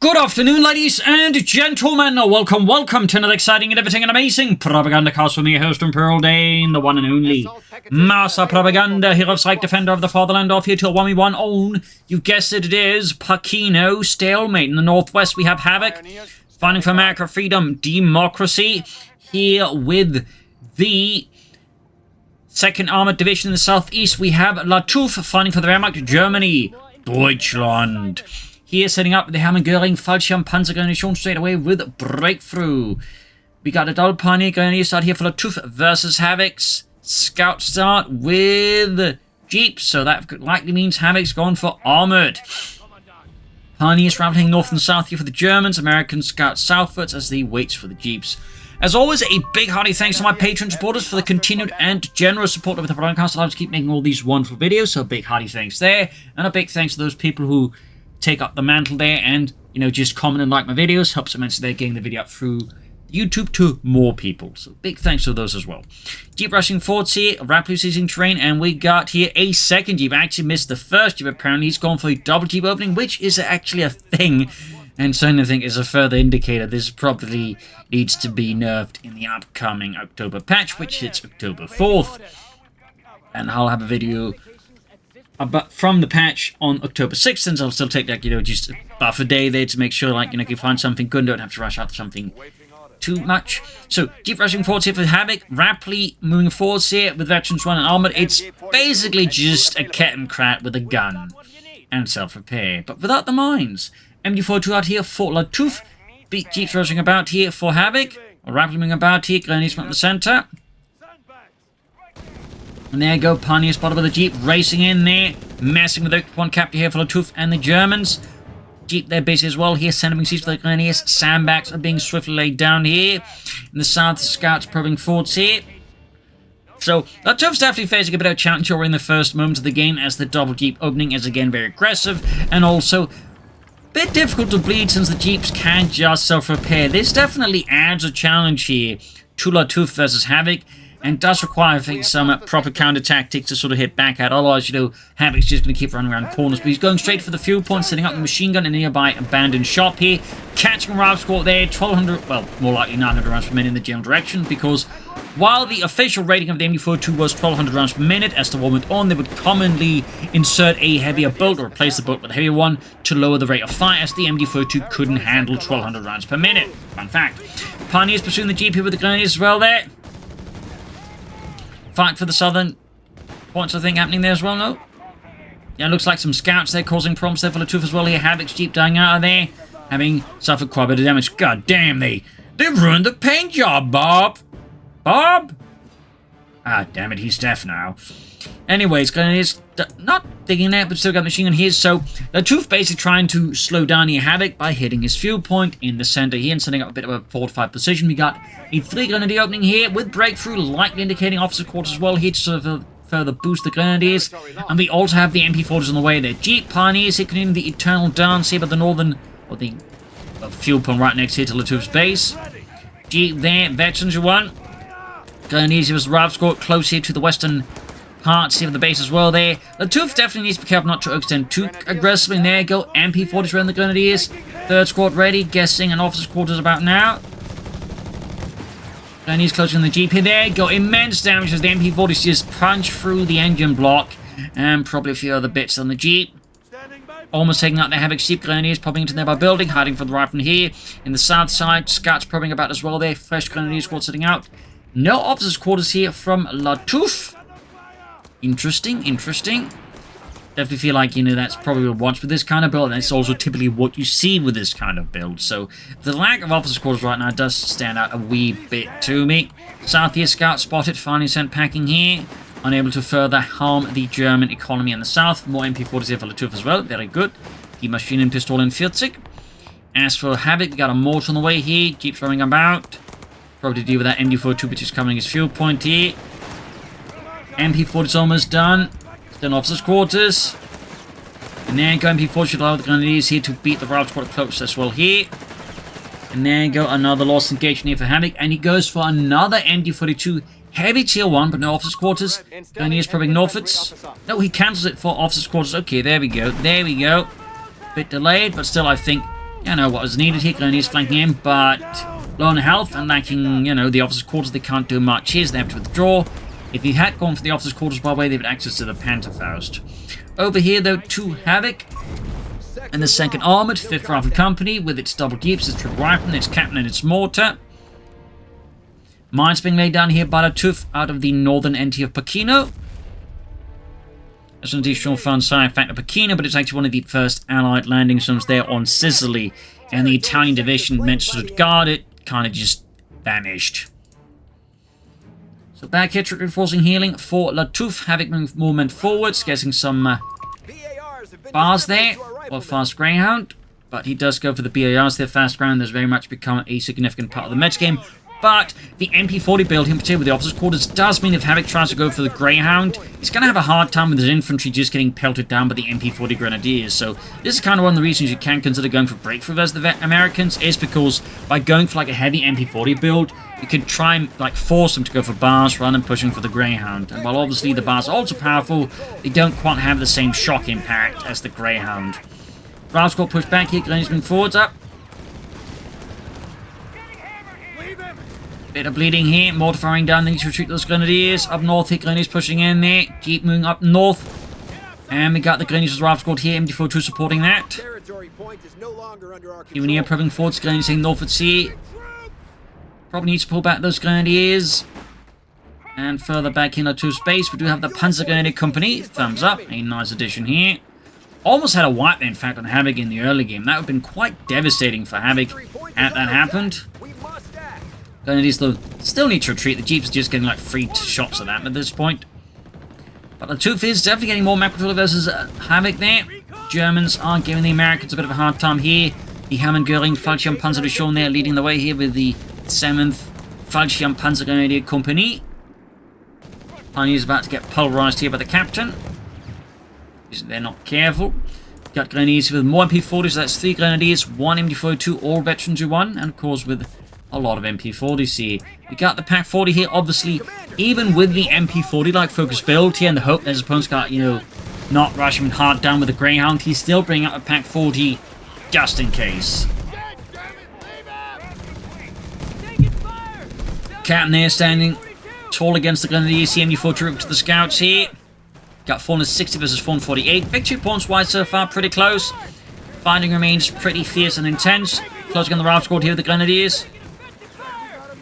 Good afternoon, ladies and gentlemen. Welcome to another exciting and everything and amazing Propagandacast with me, host Imperial Dane, the one and only Master Propaganda, hero of Psych, defender of the fatherland, off here till 1v1 own. You guessed it, it is Pachino Stalemate. In the northwest, we have Havoc, fighting for America, freedom, democracy. Here with the 2nd Armored Division in the southeast, we have Lattouf, fighting for the Wehrmacht, Germany, Deutschland. Here, setting up the Hammer-Göring Fallschirm Panzer Garnison straight away with breakthrough. We got a double pioneer Garnier start here for Lattouf versus Havoc's scout start with Jeeps. So that likely means Havoc's gone for armoured. Pioneers traveling north and south here for the Germans. American scout southwards as he waits for the Jeeps. As always, a big hearty thanks to my Patreon supporters for the continued and generous support of the Propagandacaster. I'll just keep making all these wonderful videos. So a big hearty thanks there. And a big thanks to those people who take up the mantle there and, just comment and like my videos. Helps immensely there, getting the video up through YouTube to more people. So big thanks to those as well. Jeep rushing forwards here, rapidly seizing terrain, and we got here a second Jeep. I actually missed the first Jeep. Apparently he's gone for a double Jeep opening, which is actually a thing. And so I think is a further indicator this probably needs to be nerfed in the upcoming October patch, which hits October 4th. And I'll have a video from the patch on October 6th, since I'll still take that, just a buffer day there to make sure, if you find something good, don't have to rush out for something too much. So, Jeep rushing forwards here for Havoc, rapidly moving forwards here with Veterans 1 and Armored. It's basically just a cat and crat with a gun and self-repair, but without the mines. MD42 out here for Lattouf, Jeeps rushing about here for Havoc, rapidly moving about here, Grenadiers from the center. And there you go, Pioneer spotted with the Jeep, racing in there, messing with the one capture here for Lattouf and the Germans. Jeep there basically as well here, sending seats for the Grenadiers. Sandbags are being swiftly laid down here. In the south, Scouts probing forwards here. So, Lattouf's definitely facing a bit of a challenge already in the first moment of the game, as the double Jeep opening is again very aggressive, and also a bit difficult to bleed since the Jeeps can't just self-repair. This definitely adds a challenge here to Lattouf versus Havoc, and does require, I think, some proper counter tactics to sort of hit back at. Otherwise, Havoc's just going to keep running around corners. But he's going straight for the fuel point, setting up the machine gun in a nearby abandoned shop here. Catching a rival squad there, 1,200, well, more likely 900 rounds per minute in the general direction, because while the official rating of the MD42 was 1,200 rounds per minute, as the war went on, they would commonly insert a heavier bolt or replace the bolt with a heavier one to lower the rate of fire, as the MD42 couldn't handle 1,200 rounds per minute. Fun fact. Pioneers pursuing the Jeep here with the Grenadiers as well there. Fight for the southern points, I think, happening there as well, no? Yeah, looks like some scouts there causing problems there for Lattouf as well here. Havoc's Jeep dying out of there, having suffered quite a bit of damage. God damn, they ruined the paint job, Bob! Bob? Ah, damn it, he's deaf now. Anyways, Grenadiers not digging there, but still got machine gun here. So, Lattouf basically trying to slow down here Havoc by hitting his fuel point in the center here and setting up a bit of a fortified position. We got a 3 Grenadier opening here with breakthrough, likely indicating officer quarters as well here to sort of further boost the Grenadiers. And we also have the MP40s on the way there. Jeep Pioneers here continuing the eternal dance here by the northern, or the fuel point right next here to Lattouf's base. Jeep there, Veterans 1. Grenadiers here was the rival squad close here to the western parts here of the base as well there. Lattouf definitely needs to be careful not to extend too aggressively. And there you go, MP40s around the Grenadiers. 3rd squad ready, guessing an officer's quarters about now. Grenadiers closing the Jeep here. There you go, immense damage as the MP40s just punch through the engine block. And probably a few other bits on the Jeep. Almost taking out the Havoc Jeep. Grenadiers popping into nearby building, hiding from the rifle here. In the south side, Scouts probing about as well there. Fresh Grenadier squad sitting out. No officers' quarters here from Lattouf. Interesting. Definitely feel like, that's probably what watch with this kind of build, and it's also typically what you see with this kind of build. So, the lack of officers' quarters right now does stand out a wee bit to me. South here, Scout spotted, finally sent packing here. Unable to further harm the German economy in the south. More MP40s here for Lattouf as well. Very good. Die Maschinenpistolen 40. As for Havoc, we got a mortar on the way here. Jeeps running about. Probably to deal with that MD42, which is coming as fuel point here. MP40 is almost done. Still officers' quarters. And there you go, MP40 should allow the Grenadiers here to beat the rival squad close as well here. And there you go, another lost engagement here for Havoc. And he goes for another MD42 heavy tier 1, but no officers' quarters. Grenadiers probing northwards. No, he cancels it for officers' quarters. Okay, there we go. Bit delayed, but still I think You know, what was needed here. Grenadiers flanking in, but low on health and lacking, you know, the officers' quarters. They can't do much here, so they have to withdraw. If he had gone for the officers' quarters, by the way, they've had access to the Panzerfaust. Over here, though, 2 Havoc. And the 2nd Armoured, 5th Rifle Company, with its double jeeps, its triple rifle, its captain, and its mortar. Mines being laid down here by Lattouf out of the northern entity of Pachino. There's an additional fun side fact of Pachino, but it's actually one of the first Allied landing zones there on Sicily. And the Italian division meant to guard it, kind of just vanished. So back here, reinforcing healing for Lattouf. Havoc movement forwards, getting some bars there. Well, fast Greyhound. But he does go for the BARs there. Fast Greyhound has very much become a significant part of the metagame. But the MP40 build, in particular with the officers' quarters, does mean if Havoc tries to go for the Greyhound, he's going to have a hard time with his infantry just getting pelted down by the MP40 Grenadiers. So this is kind of one of the reasons you can consider going for Breakthrough versus the Americans, is because by going for like a heavy MP40 build, you can try and like force them to go for bars rather than pushing for the Greyhound. And while obviously the bars are also powerful, they don't quite have the same shock impact as the Greyhound. Ralph's got pushed back here, Grenadiers moving forwards up. Bit of bleeding here, mortar firing down, they need to retreat those Grenadiers. Up north here, Grenadiers pushing in there. Keep moving up north. And we got the Grenadiers Ralph squad here, MD42 supporting that. Even here, probing forwards, Grenadiers heading north at sea. Probably need to pull back those Grenadiers. And further back in to space, we do have the Panzer Grenadier Company. Thumbs up, a nice addition here. Almost had a wipe there, in fact, on Havoc in the early game. That would have been quite devastating for Havoc had that happened. Grenadiers, though, still need to retreat. The Jeeps are just getting like free shots at that at this point. But Lattouf is definitely getting more map control versus Havoc there. Germans are giving the Americans a bit of a hard time here. The Hammond Göring Fallschirmpanzer is shown there, leading the way here with the 7th Fallschirmpanzer Grenadier Company. Pioneers about to get pulverized here by the captain. They're not careful. Got Grenadiers with more MP40s, so that's 3 Grenadiers, 1 MD42, all veterans who won, and of course with a lot of MP40s here. We got the Pack 40 here, obviously, even with the MP40 like focus build here, and the hope that his opponent's got, you know, not rushing hard down with the Greyhound, he's still bringing up a Pack 40 just in case. Captain there standing tall against the Grenadiers, MD40 up to the scouts here. Got 460 versus 448. Victory points wise so far, pretty close. Fighting remains pretty fierce and intense. Closing on the Ralph squad here with the Grenadiers.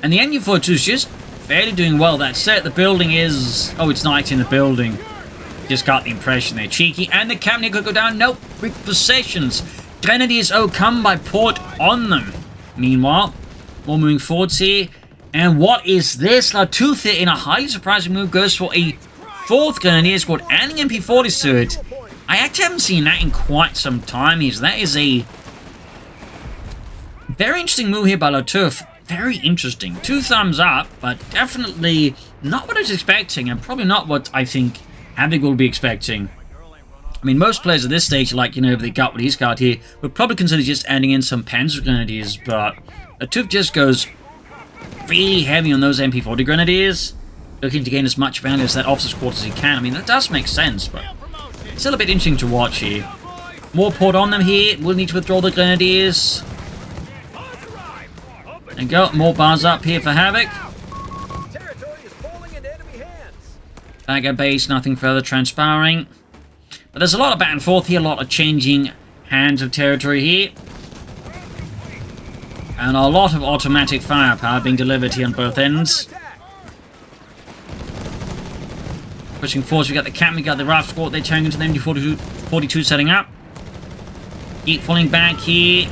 And the MD42 is just fairly doing well. That's it. The building is... Oh, it's not in the building. Just got the impression they're cheeky. And the captain could go down. Nope. Repossessions. Grenadiers, oh, come by port on them. Meanwhile, more moving forwards here. And what is this? Lattouf here in a highly surprising move goes for a 4th Grenadier squad, adding MP40s to it. I actually haven't seen that in quite some time here. So that is a very interesting move here by Lattouf. Very interesting. 2 thumbs up, but definitely not what I was expecting, and probably not what I think Havoc will be expecting. I mean, most players at this stage, like, you know, if they got what he's got here, would probably consider just adding in some Panzer Grenadiers, but Lattouf just goes really heavy on those MP40 Grenadiers, looking to gain as much value as that officer's quarters as he can. I mean, that does make sense, but it's still a bit interesting to watch here. More port on them here. We'll need to withdraw the Grenadiers. And go, more bars up here for Havoc. Back at base, nothing further transpiring. But there's a lot of back and forth here, a lot of changing hands of territory here. And a lot of automatic firepower being delivered here on both ends. Pushing forward, we got the captain, we got the Ralph squad, they're turning into the MD42 setting up. Keep falling back here.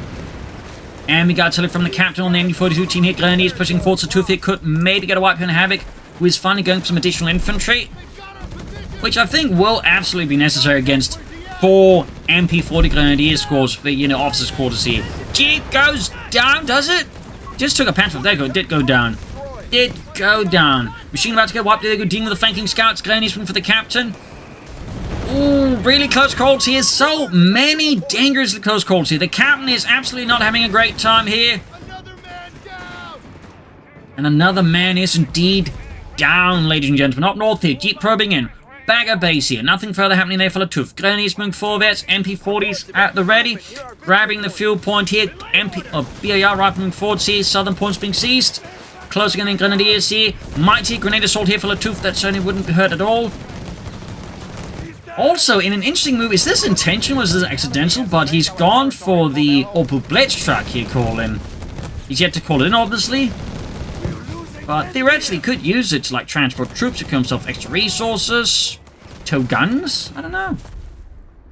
And we got Tilly from the captain on the MD42 team here. Grenadiers pushing forward, so Lattouf here could maybe get a wipe on Havoc, who is finally going for some additional infantry, which I think will absolutely be necessary against 4 MP40 Grenadier squads for, you know, officers' quarters here. Jeep goes down, does it? Just took a panther. There you go, did go down. Did go down. Machine about to get wiped. There they go, dealing with the flanking scouts. Grenadiers for the captain. Ooh, really close calls here. So many dangerously close calls here. The captain is absolutely not having a great time here. And another man is indeed down, ladies and gentlemen. Up north here. Jeep probing in. Bagger base here. Nothing further happening there for Lattouf. Grenadiers moving forwards. MP40s at the ready. Grabbing the fuel point here. BAR right moving forwards here. Southern points being seized. Closing in Grenadiers here. Mighty grenade assault here for Lattouf. That certainly wouldn't hurt at all. Also, in an interesting move, is this intentional or is this accidental? But he's gone for the Opel Blitz truck here calling. He's yet to call it in, obviously. But theoretically, could use it to like transport troops, equip himself extra resources, tow guns. I don't know.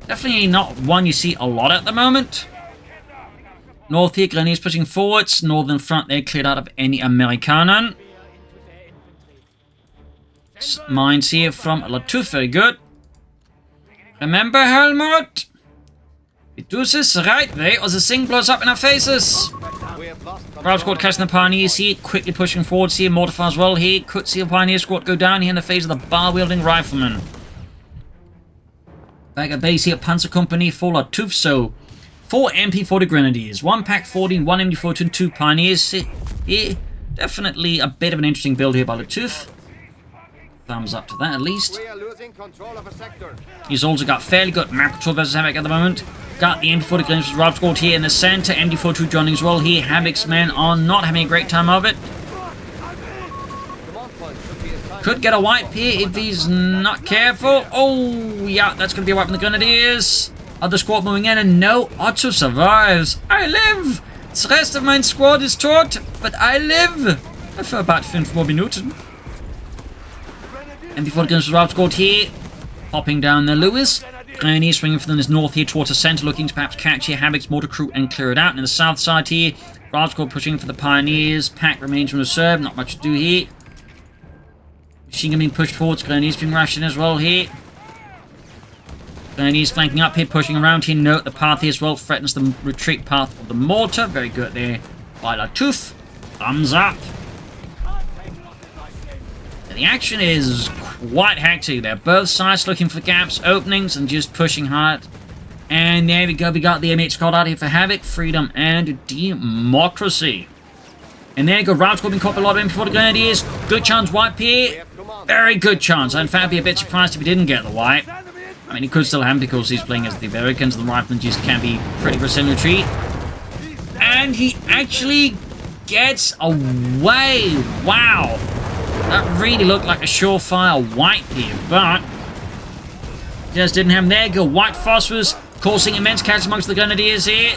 Definitely not one you see a lot at the moment. North here, Grenadiers pushing forwards. Northern front there cleared out of any Amerikaner. Mines here from Lattouf, very good. Remember, Helmut? We do this the right way or the thing blows up in our faces. Bravo squad catching the Pioneers here, quickly pushing forwards here. Mortifier as well here. Could see a Pioneer squad go down here in the face of the bar-wielding rifleman. Back at base here, Panzer Company for Lattouf. So, 4 MP40 Grenadiers, 1 Pack 40, 1 MD42, and 2 Pioneers. Here, definitely a bit of an interesting build here by Lattouf. Thumbs up to that at least. He's also got fairly good map control versus Havoc at the moment. Got the MP40 Grenadiers with Rob squad here in the center. MD42 joining as well here. Havoc's men are not having a great time of it. Could get a wipe here if he's not careful. Oh, yeah, that's going to be a wipe from the Grenadiers. Other squad moving in, and no, Otto survives. I live! The rest of my squad is tot, but I live! For about 5 more Minuten. And before the Grenadiers Rob squad here, popping down there, Lewis. Grenadiers swinging from this north here towards the center, looking to perhaps catch here Havoc's mortar crew and clear it out. And in the south side here, Rob squad pushing for the Pioneers. Pack remains in reserve, not much to do here. Machine gun being pushed forwards, Grenadiers being rushed in as well here. Grenadiers flanking up here, pushing around here. Note the path here as well threatens the retreat path of the mortar. Very good there by Lattouf. Thumbs up. And the action is quite hectic there. Both sides looking for gaps, openings, and just pushing hard. And there we go. We got the M8 squad out here for Havoc, Freedom, and Democracy. And there you go. Route squad being caught by a lot of MP40 Grenadiers. Good chance wipe here. Very good chance. In fact, I'd be a bit surprised if he didn't get the wipe. I mean, he could still have him because he's playing as the Americans, and the riflemen just can be pretty percent retreat. And he actually gets away. Wow. That really looked like a surefire wipe here, but just didn't have him. There you go. White phosphorus causing immense chaos amongst the Grenadiers here.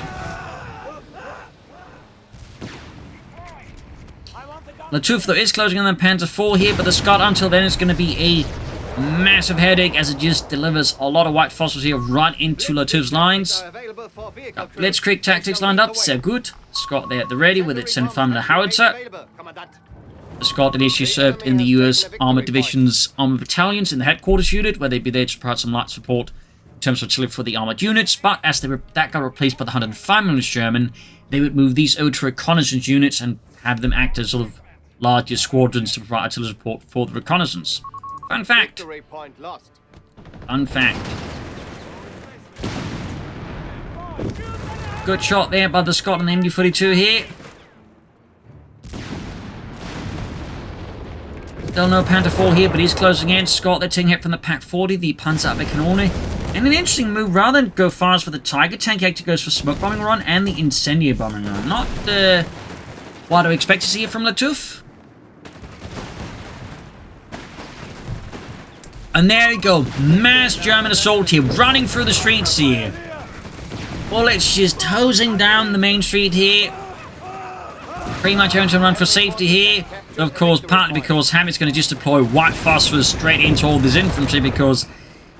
Lattouf, though, is closing on the Panzer 4 here, but the Scott until then is going to be a massive headache as it just delivers a lot of white phosphorus here right into Lattouf's lines. Got Blitzkrieg tactics lined up, so good. Scott there at the ready with its 75mm howitzer. The Scott initially served in the US Armored Division's Armored Battalions in the headquarters unit, where they'd be there to provide some light support in terms of artillery for the armored units, but as that got replaced by the 105mm German, they would move these over to reconnaissance units and have them act as sort of larger squadrons to provide artillery support for the reconnaissance. Fun fact. Fun fact. Good shot there by the Scott and the MD42 here. Still no Panther 4 here, but he's closing in. Scott, they're taking hit from the Pack 40, the Panzer Canone. And an interesting move, rather than go fast for the Tiger tank, he actually goes for smoke bombing run and the incendiary bombing run. Not what do we expect to see from Lattouf. And there we go. Mass German assault here, running through the streets here. Bullets just hosing down the main street here. Pretty much having to run for safety here. Of course, partly because Havoc's going to just deploy white phosphorus straight into all this infantry because,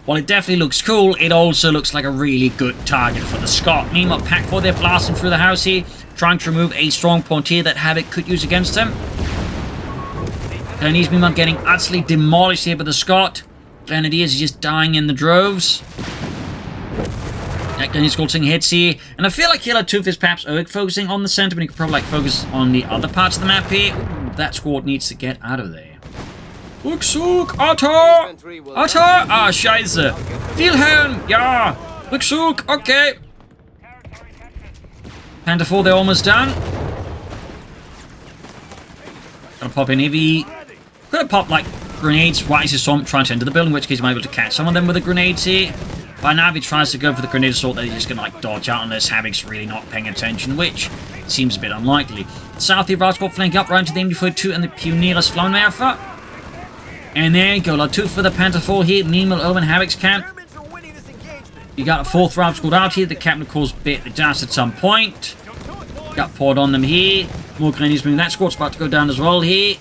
while it definitely looks cool, it also looks like a really good target for the Scott. Meanwhile, Pack 4, they're blasting through the house here, trying to remove a strong point here that Havoc could use against him. Grenadiers, meanwhile, getting utterly demolished here by the Scott. Grenadiers are just dying in the droves. Grenadiers scoring hits here. And I feel like Lattouf is perhaps focusing on the center, but he could probably focus on the other parts of the map here. Ooh, that squad needs to get out of there. Rückzug! Otto! Otto! Ah, scheiße! Wilhelm! Ja! Rückzug! Okay! Panther 4, they're almost done. Gonna pop in heavy. Could have popped like grenades right as he saw him trying to enter the building, in which case he might be able to catch some of them with the grenades here. But now if he tries to go for the grenade assault, then he's just going to like dodge out unless Havoc's really not paying attention, which seems a bit unlikely. South here, Rascal flank up right into the MD42 and the Pioneers Flammenwerfer. And there you go, Lattouf for the Panther 4 here. Meanwhile, over in Havoc's camp, you got a 4th round squad out here. The captain, of course, bit the dust at some point. Got poured on them here. More grenades moving. That squad's about to go down as well here.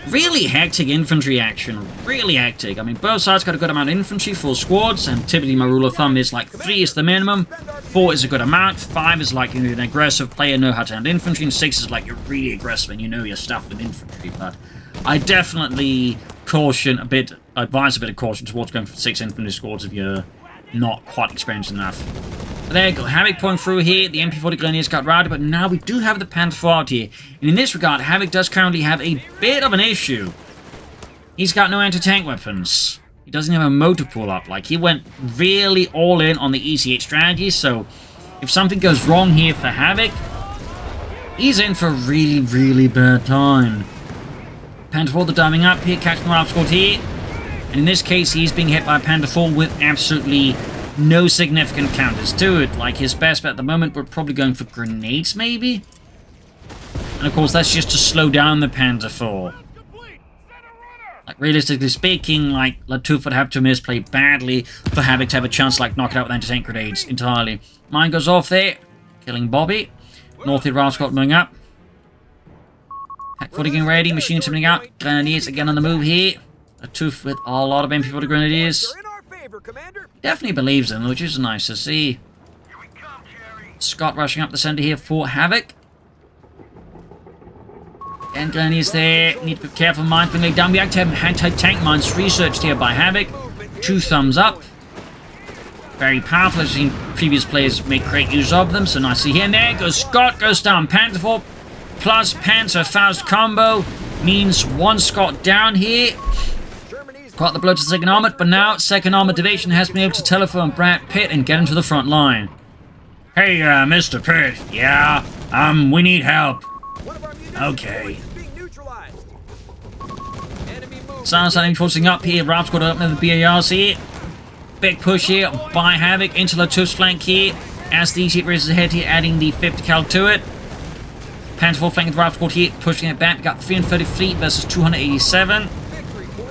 Really hectic infantry action. Really hectic. I mean, both sides got a good amount of infantry, 4 squads, and typically my rule of thumb is like 3 is the minimum, 4 is a good amount, 5 is like you're an aggressive player, know how to handle infantry, and 6 is like you're really aggressive and you know your stuff with infantry. But I definitely advise a bit of caution towards going for 6 infantry squads if you're not quite experienced enough. But there you go, Havoc pulling through here. The MP40 Grenadiers got routed, but now we do have the Panther 4 out here. And in this regard, Havoc does currently have a bit of an issue. He's got no anti-tank weapons. He doesn't have a motor pull up. Like, he went really all in on the EC8 strategy, so if something goes wrong here for Havoc, he's in for a really, really bad time. Panther 4, the diving up here, catching the squad here. And in this case, he's being hit by Panther 4 with absolutely no significant counters to it. Like, his best bet at the moment, we're probably going for grenades, maybe? And of course, that's just to slow down the Panther 4. Like, realistically speaking, like, Lattouf would have to misplay badly for Havoc to have a chance to, like, knock it out with anti-tank grenades entirely. Mine goes off there, killing Bobby. North here, Rascal moving up. Pack 40 getting ready, machine gun coming out. Grenadiers again on the move here. Lattouf with a lot of MP40 Grenadiers. Definitely believes in them, which is nice to see. Scott rushing up the center here for Havoc. And Grenadiers there. Need to be careful, mine being laid down. We actually have anti-tank mines researched here by Havoc. 2 thumbs up. Very powerful. I've seen previous players make great use of them, so nice to see here. And there goes Scott, goes down. Panther 4 plus Panzer Faust combo means 1 Scott down here. Got the blow to the 2nd Armoured, but now 2nd Armoured Division has been able to telephone Brad Pitt and get him to the front line. Hey, Mr. Pitt. Yeah, we need help. Okay. Sounds like forcing up here. Rob's got to open the BARs here. Big push here by Havoc into Lattouf's flank here. As the EC8 races ahead here, adding the 50 cal to it. Panther 4 flanking the Rob's squad here, pushing it back. We got 330 fleet versus 287.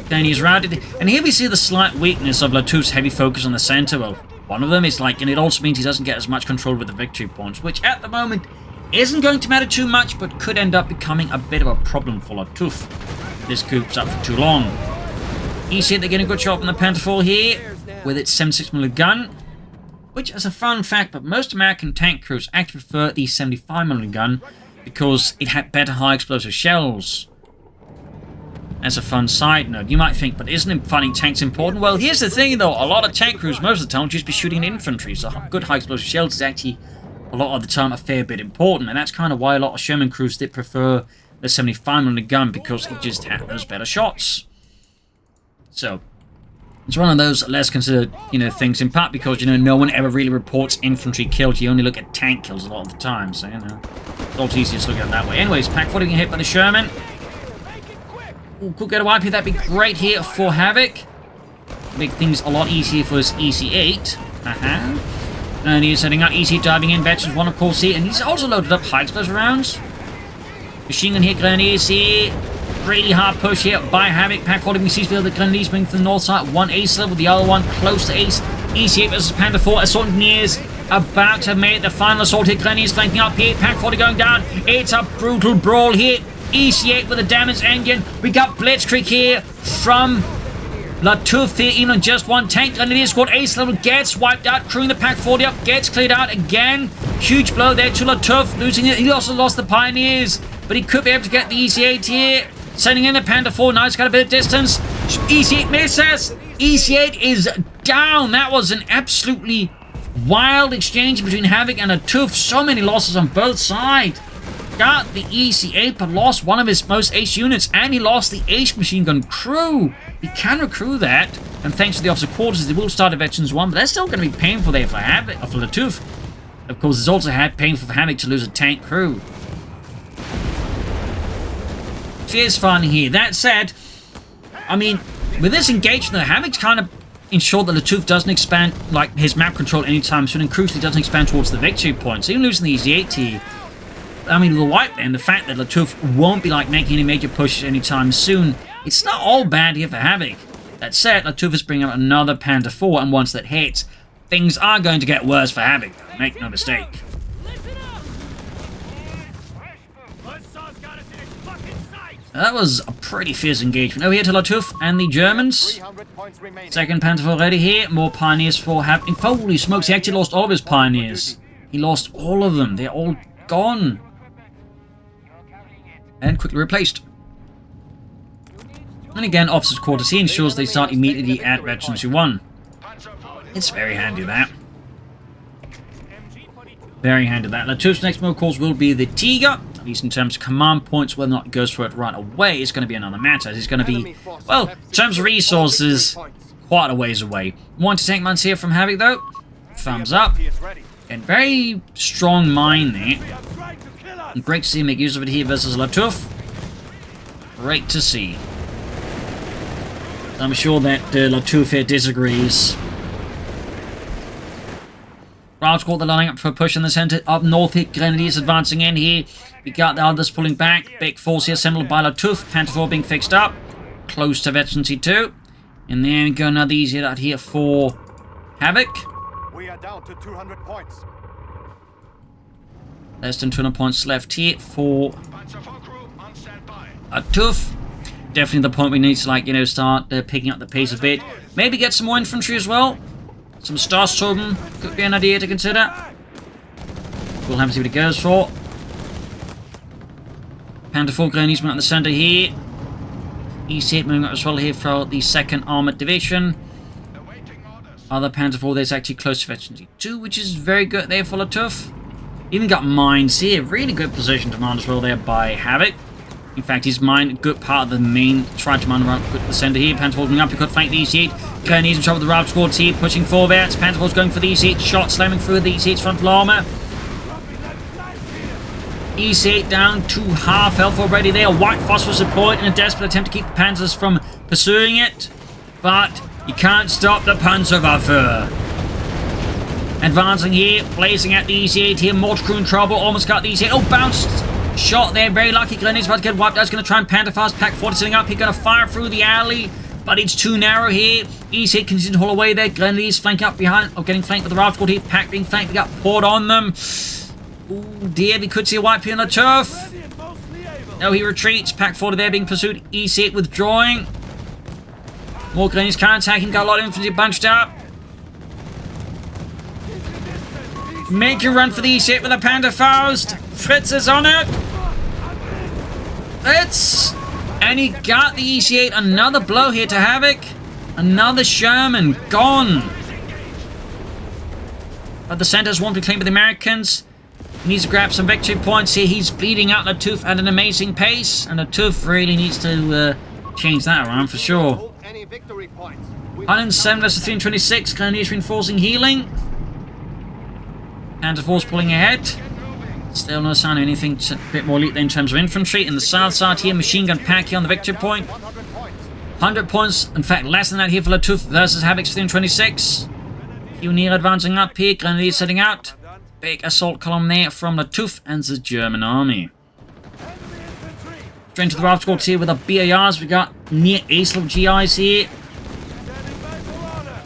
Then he's routed. And here we see the slight weakness of Lattouf's heavy focus on the center. Well, one of them is like, and it also means he doesn't get as much control with the victory points, which at the moment isn't going to matter too much, but could end up becoming a bit of a problem for Lattouf. This coops up for too long. EC8, they're getting a good shot from the Panther 4 here with its 76mm gun, which, as a fun fact, but most American tank crews actually prefer the 75mm gun because it had better high explosive shells. As a fun side note, you might think, but isn't finding tanks important? Well, here's the thing though, a lot of tank crews most of the time will just be shooting infantry, so good high explosive shells is actually a lot of the time a fair bit important, and that's kind of why a lot of Sherman crews did prefer the 75mm gun, because it just had those better shots. So, it's one of those less considered, things, in part because, no one ever really reports infantry kills, you only look at tank kills a lot of the time, so, it's all easier to look at it that way. Anyways, Pack 40 getting hit by the Sherman. Ooh, could get a wipe here, that'd be great here for Havoc. Make things a lot easier for his EC8. And he's setting up EC diving in, veterans 1 of course here, and he's also loaded up high explosive rounds. Machine gun here, Grenadiers here. Really hard push here by Havoc. Pack 40 sees the Grenadiers moving to the north side. 1 ace level, the other one close to ace. EC8 versus Panther 4. Assault engineers about to make the final assault here. Grenadiers flanking up here. Pack 40 going down. It's a brutal brawl here. EC8 with a damaged engine. We got Blitzkrieg here from Lattouf here, even on just 1 tank. Grenadier squad ace level gets wiped out, crewing the Pack 40 up, gets cleared out again. Huge blow there to Lattouf, losing it. He also lost the Pioneers, but he could be able to get the EC8 here. Sending in the Panther 4, now he's got a bit of distance. EC8 misses. EC8 is down. That was an absolutely wild exchange between Havoc and Lattouf. So many losses on both sides. Got the EC8, but lost one of his most ace units, and he lost the ace machine gun crew. He can recruit that, and thanks to the officer quarters, they will start a Veterans 1, but that's still going to be painful there for Havoc, for Lattouf. Of course, it's also painful for Havoc to lose a tank crew. Fierce fun here. That said, I mean, with this engagement, the Havoc's kind of ensure that Lattouf doesn't expand, like, his map control anytime soon, and crucially doesn't expand towards the victory point. So even losing the Easy 80, I mean, the white and the fact that Lattouf won't be, like, making any major pushes anytime soon, it's not all bad here for Havoc. That said, Lattouf is bringing up another Panther 4, and once that hits, things are going to get worse for Havoc. Make no mistake. That was a pretty fierce engagement. Over here to Lattouf and the Germans. Second Panther already here. More Pioneers for Havoc. Holy smokes, he actually lost all of his Pioneers. He lost all of them. They're all gone. And quickly replaced. And again, officers' quarters. He ensures they start immediately at Regency 1. It's very handy, that. Very handy, that. Lattouf's next move, of course, will be the Tiger. At least in terms of command points, whether or not he goes for it right away is going to be another matter. He's going to be, well, in terms of resources, quite a ways away. One to tank mines here from Havoc, though. Thumbs up. And very strong mine there. And great to see him make use of it here versus Lattouf. Great to see. I'm sure that Lattouf here disagrees. Route squad, they're lining up for a push in the center. Up north here, Grenadiers advancing in here. We got the others pulling back. Big force here assembled by Lattouf. Panther 4 being fixed up. Close to Veterancy 2. And then we go another easy out here for Havoc. We are down to 200 points. Less than 200 points left here for Lattouf. Definitely the point we need to, like, you know, start picking up the pace a bit. Maybe get some more infantry as well. Some Starstorm could be an idea to consider. We'll have to see what it goes for. Panther 4 Grenadiers at the center here. E8 moving up as well here for the 2nd Armored Division. Other Panther 4 there's actually close to Veterancy 2, which is very good there for Lattouf. Even got mines here. Really good position to mine as well there by Havoc. In fact, he's mined a good part of the main tried to mine around the center here. Panther 4 moving up, he could flank the E8. Grenadiers in trouble with the Rout squads here, pushing forwards. Panther 4's going for the E8 shot, slamming through the E8's frontal armor. E8 down to half health already there. White phosphorus deployed in a desperate attempt to keep the Panzers from pursuing it. But you can't stop the Panzerwaffe. Advancing here, blazing at the E8 here. Mortar crew in trouble, almost got the E8. Oh, bounced. Shot there, very lucky. Grenadiers about to get wiped out. He's going to try and Panther fast. Pack 40 sitting up. He's going to fire through the alley, but it's too narrow here. E8 continues to haul away there. Grenadiers flank up behind, getting flanked with the Rout squad here. Pack being flanked. They got poured on them. Oh dear, we could see a wipe here on the turf. No, he retreats. Pack 40 there being pursued. E8 withdrawing. More Grenadiers counterattacking. Got a lot of infantry bunched up. Make a run for the E8 with a Panther Faust. Fritz is on it. Fritz. And he got the E8. Another blow here to Havoc. Another Sherman. Gone. But the centers won't be claimed by the Americans. He needs to grab some victory points here. He's bleeding out Lattouf at an amazing pace. And Lattouf really needs to change that around for sure. 107 versus 326. Grenadiers reinforcing healing. Panther 4's pulling ahead. Still no sign of anything a bit more elite in terms of infantry. In the south side here, machine gun pack here on the victory point. 100 points, in fact less than that here for Lattouf versus Havoc's 326. Pioneer advancing up here, Grenadiers setting out. Big assault column there from Lattouf and the German army. Straight to the Rout squads here with our BARs. We got near ace level GIs here.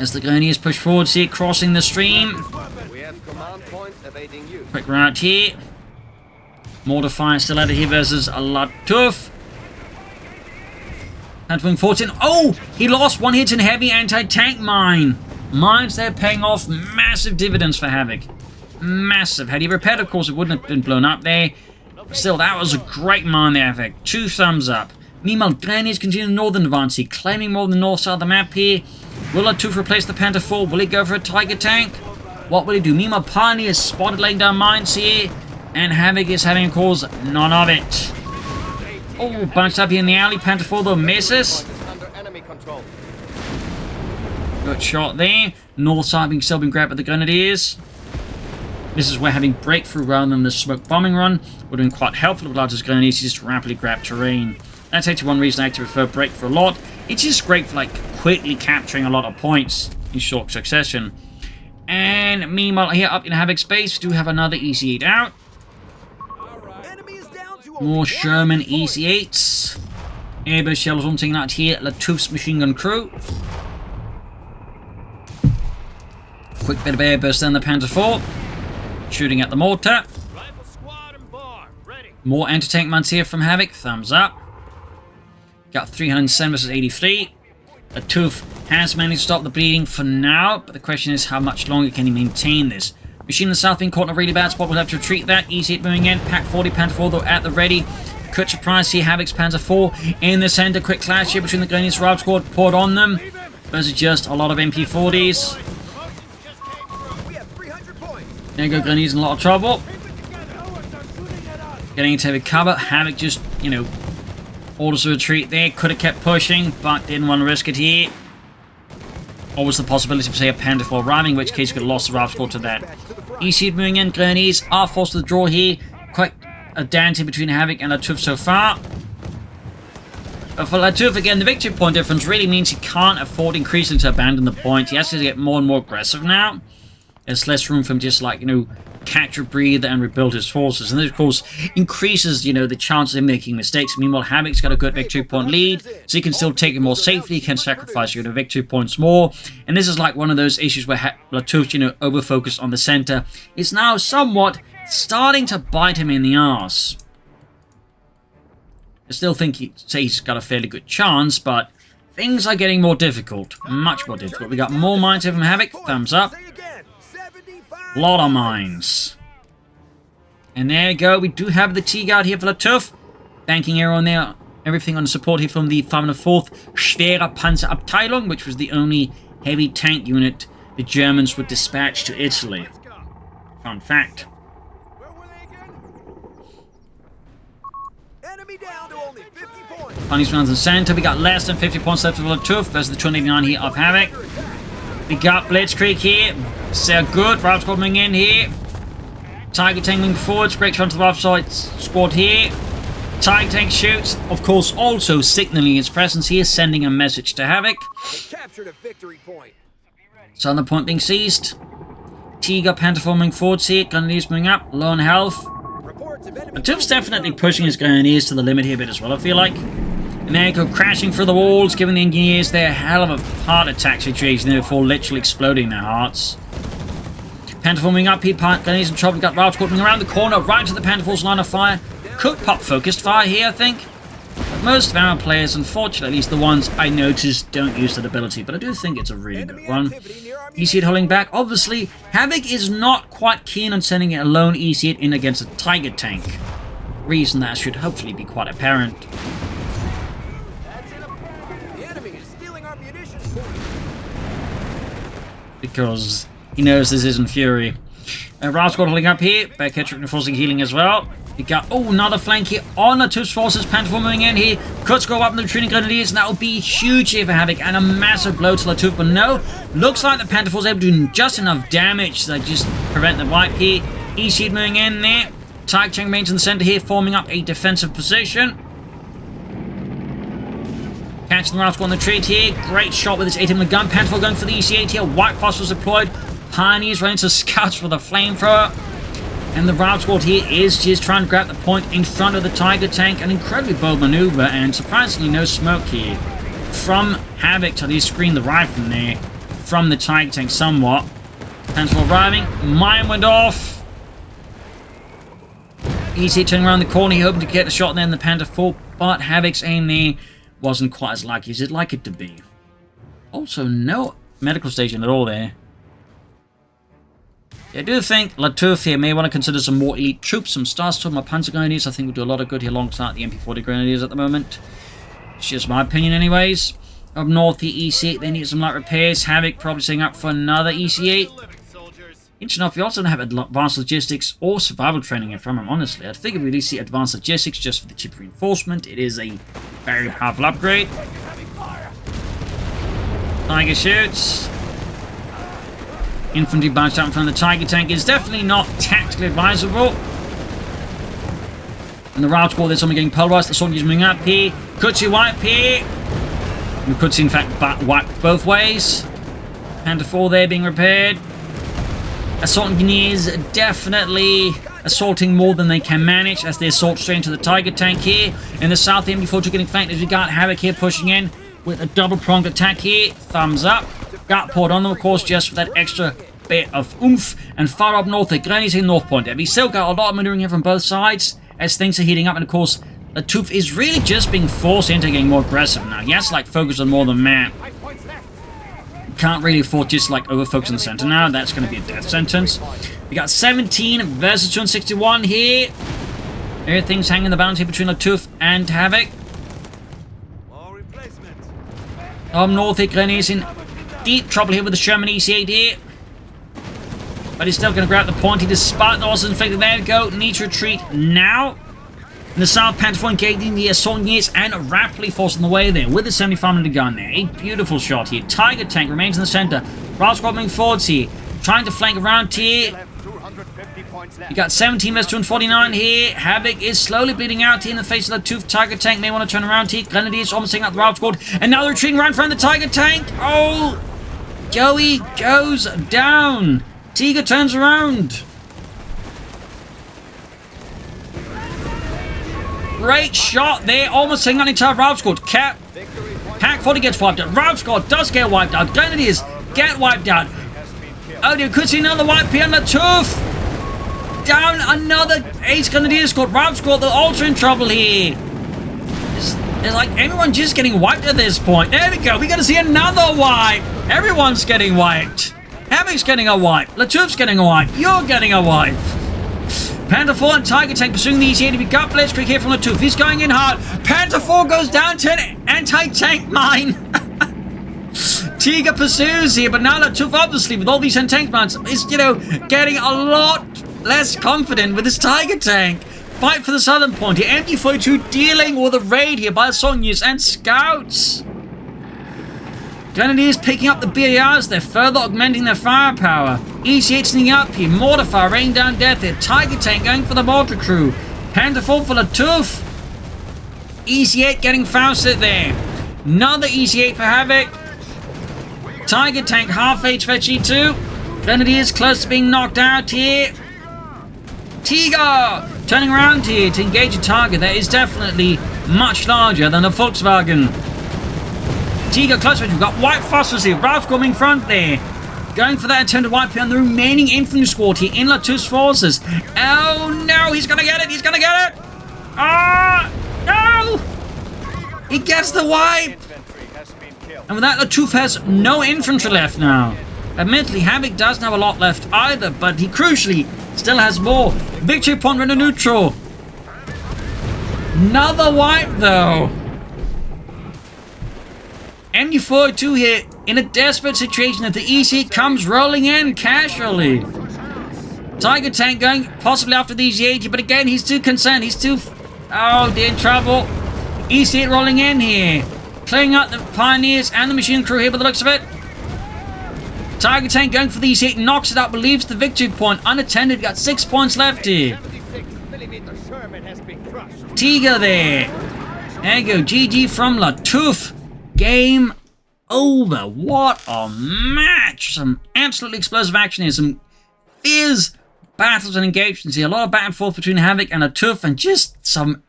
As the Grenadiers push forwards here, crossing the stream. Quick route here. Mortar fire still out of here versus Lattouf. Panther 14. Oh! He lost one hit in heavy anti-tank mine. Mines there paying off massive dividends for Havoc. Massive. Had he repaired, of course, it wouldn't have been blown up there. Still, that was a great mine there, Havoc. 2 thumbs up. Meanwhile, Grenadiers continue the northern advance here, claiming more than the north side of the map here. Will Lattouf replace the Panther 4? Will he go for a Tiger tank? What will he do? Meanwhile, Pioneer is spotted laying down mines here. And Havoc is having, of course, none of it. Oh, bunched up here in the alley. Panther 4, though, misses. Good shot there. North side being still being grabbed by the Grenadiers. This is where having breakthrough rather than the smoke bombing run would have been quite helpful. But Lattouf's Grenadiers just rapidly grab terrain. That's actually one reason I actually prefer Break for a lot. It's just great for, like, quickly capturing a lot of points in short succession. And meanwhile, here up in Havoc space, we do have another EC8 out. More Sherman EC8s. Airburst shells on taking out here. Lattouf's machine gun crew. Quick bit of airburst then the Panzer IV. Shooting at the mortar. More anti-tank mounts here from Havoc. Thumbs up. Got 307 versus 83. Lattouf has managed to stop the bleeding for now, but the question is how much longer can he maintain this? Machine in the south being caught in a really bad spot. We'll have to retreat that. Easy moving in. Pack 40, Panzer IV though at the ready. Cut surprise here. Havoc's Panzer IV in the center. Quick clash here between the Grenadiers Rob squad poured on them. Versus just a lot of MP40s. There you go, Grenadiers in a lot of trouble. Getting into heavy cover. Havoc just, you know, orders to retreat there. Could have kept pushing, but didn't want to risk it here. Always the possibility of, say, a Panzer IV arriving, in which case you could have lost the Rob squad to that. EC moving in. Grenadiers are forced to withdraw here. Quite a dance in between Havoc and Lattouf so far. But for Lattouf, again, the victory point difference really means he can't afford increasing to abandon the point. He has to get more and more aggressive now. There's less room for him just, like, you know, catch a breather and rebuild his forces. And this, of course, increases, you know, the chances of him making mistakes. Meanwhile, Havoc's got a good victory point lead, so he can still take it more safely. He can sacrifice, you know, victory points more. And this is like one of those issues where Lattouf, you know, over-focused on the center, is now somewhat starting to bite him in the arse. I still think he's got a fairly good chance, but things are getting more difficult. Much more difficult. We got more mines here from Havoc. Thumbs up. Lot of mines. And there you go. We do have the T-Guard here for Lattouf. Banking arrow on there. Everything on support here from the 504th Schwere Panzerabteilung, which was the only heavy tank unit the Germans would dispatch to Italy. Fun fact. Funnies rounds in center. We got less than 50 points left for Lattouf versus the 289 here of Havoc. We got Blitzkrieg here. So good. Route squad coming in here. Tiger tank moving forwards. Breaks onto the offside squad here. Tiger tank shoots. Of course, also signaling its presence here, sending a message to Havoc. Captured a victory point. Southern point being seized. Tiger Panther moving forwards here. Grenadiers moving up. Low on health. Lattouf's definitely pushing his Grenadiers to the limit here a bit as well, I feel like. And they go crashing through the walls, giving the engineers their hell of a heart attack situation there before literally exploding their hearts. Panther moving up here, Grenadiers in trouble. Got Rout coming around the corner, right to the Panther Force line of fire. Could pop focused fire here, I think. But most of our players, unfortunately, at least the ones I noticed, don't use that ability. But I do think it's a really good one. EC8 holding back. Obviously, Havoc is not quite keen on sending a lone EC8 in against a Tiger tank. Reason that should hopefully be quite apparent. Because he knows this isn't Fury. Rout squad holding up here. Backhead reinforcing healing as well. We got, another flank here on Lattouf's forces. Panther moving in here. Could go up in the retreating Grenadiers, and that will be huge here for Havoc and a massive blow to Lattouf. But no, looks like the Panther Force able to do just enough damage to just prevent the wipe here. EC moving in there. Tiger tank remains in the center here, forming up a defensive position. Catching the Rout squad on the retreat here. Great shot with his 8mm gun. Panther going for the EC8 here. White phosphorus deployed. Pioneers running to scouts with a flamethrower. And the Rout squad here is just trying to grab the point in front of the Tiger tank. An incredibly bold maneuver, and surprisingly no smoke here from Havoc to at least screen the rifle in there from the Tiger tank somewhat. Panther arriving. Mine went off. Easy turning around the corner, hoping to get a shot there in the Panther IV, but Havoc's aim there wasn't quite as lucky as he'd like it to be. Also, no medical station at all there. I do think Lattouf here may want to consider some more elite troops, some Starstormer Panzer Grenadiers. I think will do a lot of good here alongside the MP40 Grenadiers at the moment. It's just my opinion anyways. Up north, the EC8, they need some light repairs. Havoc probably setting up for another EC8. Interesting enough, we also don't have advanced logistics or survival training in from him, honestly. I think we really see advanced logistics just for the chip reinforcement. It is a very powerful upgrade. Tiger shoots. Infantry bunched out in front of the Tiger tank is definitely not tactically advisable. And the route squad, there's something getting pulverized. The soldiers moving up here. Coh3 wipe here. We could see, in fact, wipe both ways. Panther 4 there being repaired. Assault engineers definitely assaulting more than they can manage as they assault straight into the Tiger tank here. In the south, the MD4 took getting flanked as we got Havoc here pushing in with a double-pronged attack here. Thumbs up. Got poured on them, of course, just for that extra bit of oomph. And far up north, the Granny's in North Point. We still got a lot of maneuvering here from both sides as things are heating up. And, of course, Lattouf is really just being forced into getting more aggressive now. He has to, like, focus on more than map. Can't really afford just like over-focus on the center now. That's going to be a death sentence. We got 17 versus 261 here. Everything's hanging the balance here between Lattouf and Havoc. North here, Grenier's in deep trouble here with the Sherman EC8 here. But he's still going to grab the point. He despite the losses inflicted. There we go. Needs to retreat now. In the south, Panther 4 engaging the assault engineers and rapidly forcing the way there with the 75mm gun there. A beautiful shot here. Tiger tank remains in the center. Route squad moving forwards here. Trying to flank around here. You got 17 versus 249 here. Havoc is slowly bleeding out here in the face of the Lattouf. Tiger tank may want to turn around here. Grenadiers almost taking out the route squad. And now they're retreating around from the Tiger tank. Oh! Joey goes down. Tiger turns around. Great shot there, almost taking out the entire route squad. Pack 40 gets wiped out. Route squad does get wiped out. Grenadiers get wiped out. Oh dear, could see another wipe here on Lattouf. Down another Ace Grenadier squad. Route squad, they're also in trouble here. It's like everyone just getting wiped at this point. There we go, we're going to see another wipe. Everyone's getting wiped. Havoc's getting a wipe. Lattouf's getting a wipe. You're getting a wipe. Panther 4 and Tiger tank pursuing the EC8. We got Blitzkrieg here from Lattouf. He's going in hard. Panther 4 goes down to an anti-tank mine. Tiger pursues here, but now Lattouf, obviously, with all these anti-tank mines, is, you know, getting a lot less confident with his Tiger tank. Fight for the southern point here. MD42 dealing with a raid here by assault engineers and scouts. Grenadiers picking up the BARs, they're further augmenting their firepower. EC8 sneaking up here, mortar fire raining down death here. Tiger tank going for the mortar crew. Panther 4 for Lattouf. EC8 getting Fausted there. Another EC8 for Havoc. Tiger tank half HVG 2. Grenadiers close to being knocked out here. Tiger turning around here to engage a target that is definitely much larger than the Volkswagen. Tiger close range. We've got White Phosphorus here. Ralph coming front there. Going for that attempted wipe on the remaining infantry squad here in Lattouf's forces. Oh no, he's gonna get it. He's gonna get it. Ah, no! He gets the wipe. And with that, Lattouf has no infantry left now. Admittedly, Havoc doesn't have a lot left either, but he crucially still has more. Victory point render neutral. Another wipe though. MD42 here in a desperate situation that the EC comes rolling in casually. Tiger tank going possibly after the EC80, but again he's too concerned. He's too... Oh, they're in trouble. EC8 rolling in here. Clearing out the pioneers and the machine crew here by the looks of it. Tiger tank going for the EC8, knocks it out, but leaves the victory point unattended. Got 6 points left here. Tiger there. There you go. GG from Lattouf. Game over. What a match. Some absolutely explosive action here. Some fierce battles and engagements here. A lot of back and forth between Havoc and Lattouf, and just some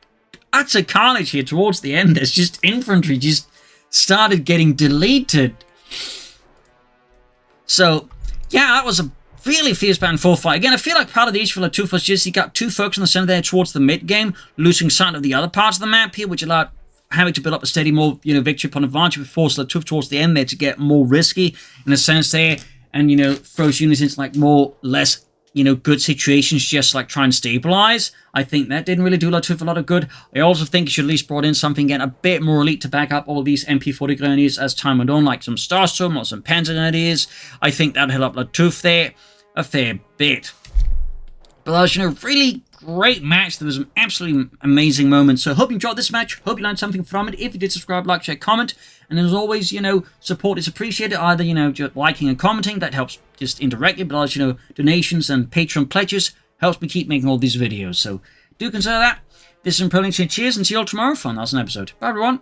utter carnage here towards the end. There's just infantry just started getting deleted. So, yeah, that was a really fierce back and forth fight. Again, I feel like part of the issue for Lattouf was just he got too focused on the center there towards the mid-game, losing sight of the other parts of the map here, which allowed Havoc to build up a steady, more, victory upon advantage before Lattouf towards the end there to get more risky in a sense there, and, throws units into, like, less, good situations, just, like, try and stabilize. I think that didn't really do Lattouf a lot of good. I also think he should at least brought in something, again, a bit more elite to back up all of these MP40 Grenadiers as time went on, like some Starstorm or some Panzer Grenadiers. I think that held up Lattouf there a fair bit. But that was, really great match. There was some absolutely amazing moments. So I hope you enjoyed this match. Hope you learned something from it. If you did, subscribe, like, share, comment. And as always, support is appreciated. Either, just liking and commenting. That helps just indirectly. But also, donations and Patreon pledges helps me keep making all these videos. So do consider that. This is Imperial, cheers, and see you all tomorrow for an awesome episode. Bye, everyone.